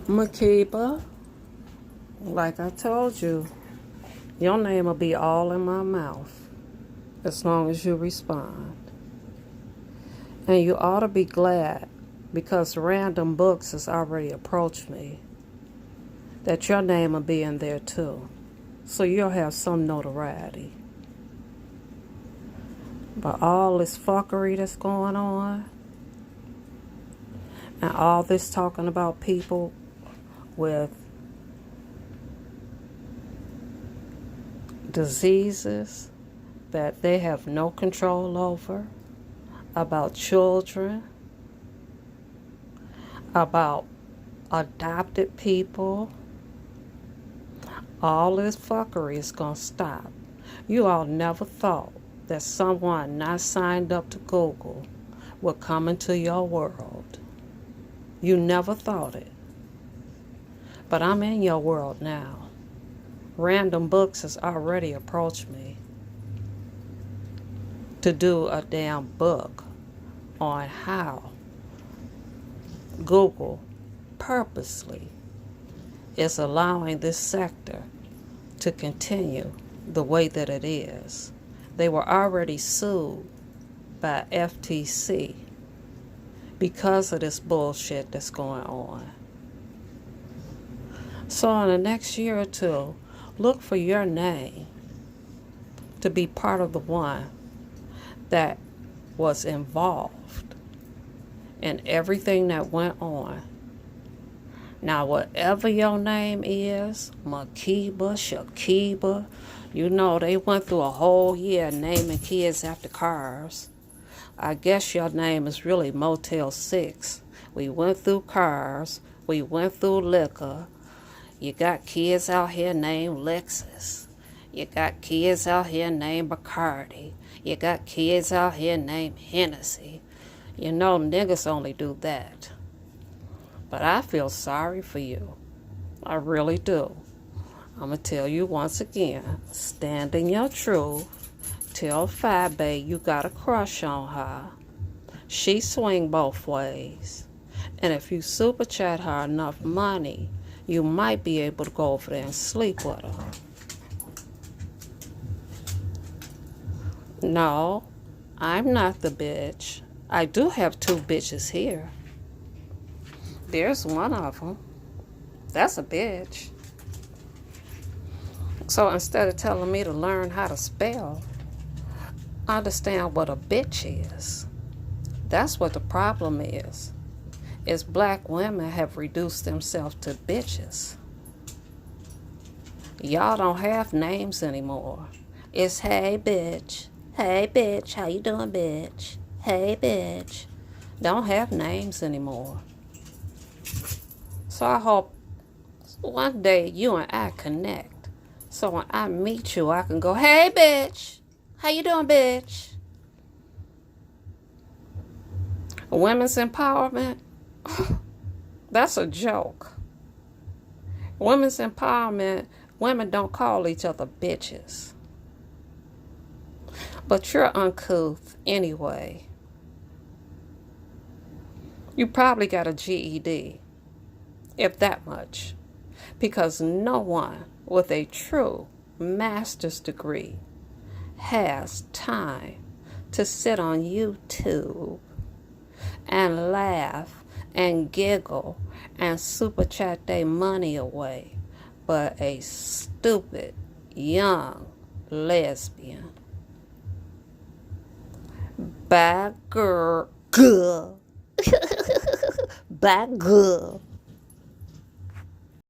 Makiba, like I told you, your name will be all in my mouth as long as you respond. And you ought to be glad, because Random Books has already approached me, that your name will be in there too. So you'll have some notoriety. But all this fuckery that's going on, and all this talking about people with diseases that they have no control over, about children, about adopted people, all this fuckery is going to stop. You all never thought that someone not signed up to Google would come into your world. You never thought it. But I'm in your world now. Random Books has already approached me to do a damn book on how Google purposely is allowing this sector to continue the way that it is. They were already sued by FTC because of this bullshit that's going on. So in the next year or two, look for your name to be part of the one that was involved in everything that went on. Now, whatever your name is, Makiba, Shakiba, you know, they went through a whole year naming kids after cars. I guess your name is really Motel 6. We went through cars. We went through liquor. You got kids out here named Lexus. You got kids out here named Bacardi. You got kids out here named Hennessy. You know, niggas only do that. But I feel sorry for you. I really do. I'm going to tell you once again, stand in your truth. Tell Fabe you got a crush on her. She swing both ways. And if you super chat her enough money, you might be able to go over there and sleep with her. No, I'm not the bitch. I do have two bitches here. There's one of them. That's a bitch. So instead of telling me to learn how to spell, understand what a bitch is. That's what the problem is black women have reduced themselves to bitches. Y'all don't have names anymore. It's hey bitch. Hey bitch, how you doing bitch? Hey bitch. Don't have names anymore. So I hope one day you and I connect. So when I meet you, I can go, hey bitch, how you doing bitch? Women's empowerment? That's a joke. Women's empowerment, women don't call each other bitches. But you're uncouth anyway. You probably got a GED, if that much, because no one with a true master's degree has time to sit on YouTube and laugh and giggle and super chat their money away, but a stupid young lesbian. Bad girl. Bad girl.